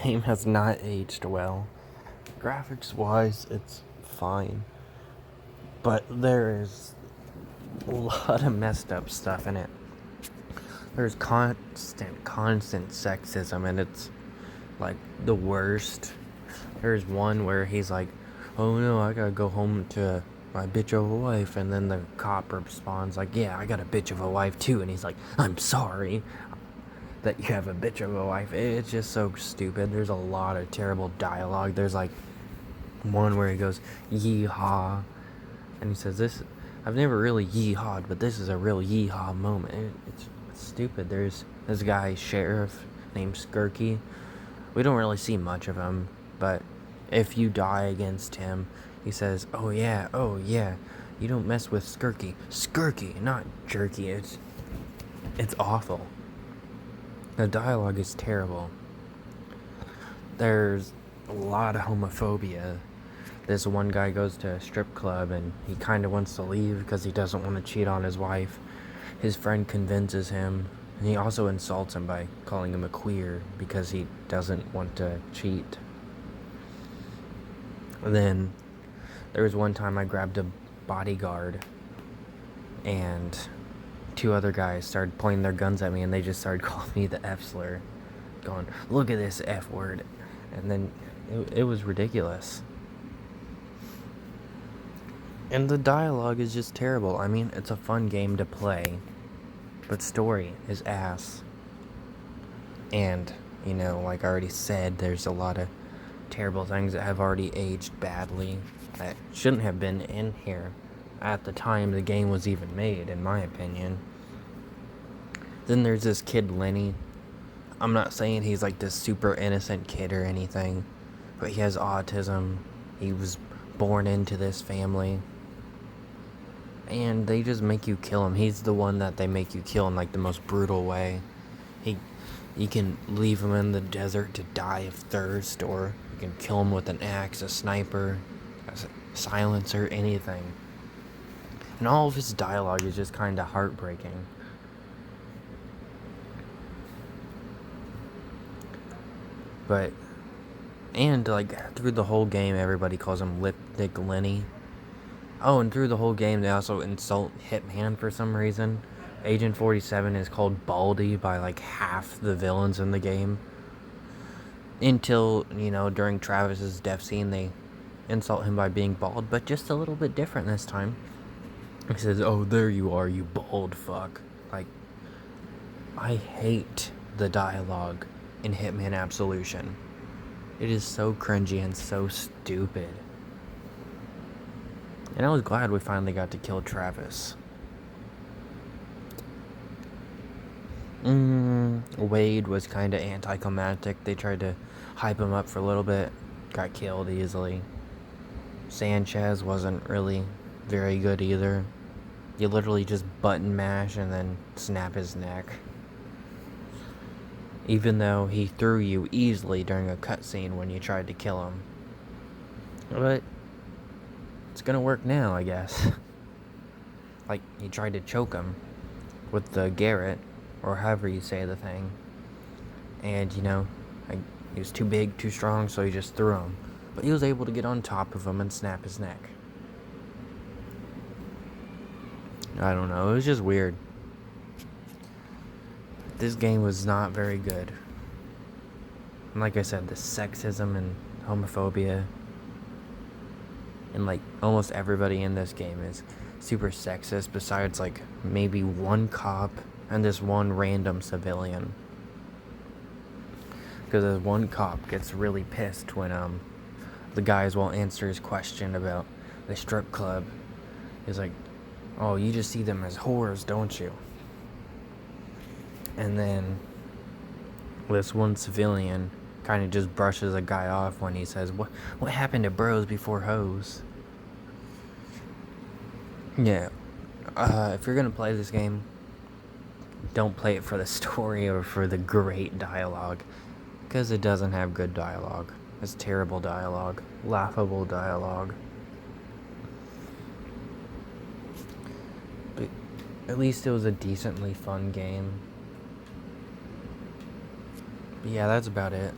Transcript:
game has not aged well. Graphics wise, it's fine. But there is a lot of messed up stuff in it. There's constant sexism, and it's like the worst. There's one where he's like, oh no, I gotta go home to my bitch of a wife, and then the cop responds like, yeah, I got a bitch of a wife too, and he's like, I'm sorry that you have a bitch of a wife. It's just so stupid. There's a lot of terrible dialogue. There's like one where he goes, yeehaw, and he says, this, I've never really yeehawed, but this is a real yeehaw moment. It's stupid. There's this guy, sheriff, named Skirky. We don't really see much of him, but if you die against him, he says, oh yeah, you don't mess with Skirky, not jerky. It's awful. The dialogue is terrible. There's a lot of homophobia. This one guy goes to a strip club and he kind of wants to leave because he doesn't want to cheat on his wife. His friend convinces him, and he also insults him by calling him a queer because he doesn't want to cheat. And then there was one time I grabbed a bodyguard and two other guys started pointing their guns at me, and they just started calling me the F slur, going, look at this F word. And then it was ridiculous. And the dialogue is just terrible. I mean, it's a fun game to play, but story is ass. And, you know, like I already said, there's a lot of terrible things that have already aged badly that shouldn't have been in here at the time the game was even made, in my opinion. Then there's this kid, Lenny. I'm not saying he's like this super innocent kid or anything, but he has autism. He was born into this family, and they just make you kill him. He's the one that they make you kill in like the most brutal way. You can leave him in the desert to die of thirst, or you can kill him with an axe, a sniper, a silencer, anything. And all of his dialogue is just kind of heartbreaking. But, and like through the whole game, everybody calls him Lipstick Lenny. Oh, and through the whole game, they also insult Hitman for some reason. Agent 47 is called Baldy by like half the villains in the game. Until, you know, during Travis's death scene, they insult him by being bald, but just a little bit different this time. He says, oh, there you are, you bald fuck. Like, I hate the dialogue in Hitman Absolution. It is so cringy and so stupid. And I was glad we finally got to kill Travis. Wade was kind of anticlimactic. They tried to hype him up for a little bit. Got killed easily. Sanchez wasn't really very good either. You literally just button mash and then snap his neck. Even though he threw you easily during a cutscene when you tried to kill him. But it's gonna work now, I guess. Like, he tried to choke him with the Garrett, or however you say the thing. And, you know, he was too big, too strong, so he just threw him. But he was able to get on top of him and snap his neck. I don't know, it was just weird. This game was not very good. And like I said, the sexism and homophobia, and like almost everybody in this game is super sexist, besides like maybe one cop and this one random civilian. Because this one cop gets really pissed when the guys won't answer his question about the strip club. He's like, oh, you just see them as whores, don't you? And then this one civilian kind of just brushes a guy off when he says, what happened to bros before hoes? Yeah. If you're gonna play this game, don't play it for the story or for the great dialogue, because it doesn't have good dialogue. It's terrible dialogue, laughable dialogue. But at least it was a decently fun game. But yeah, that's about it.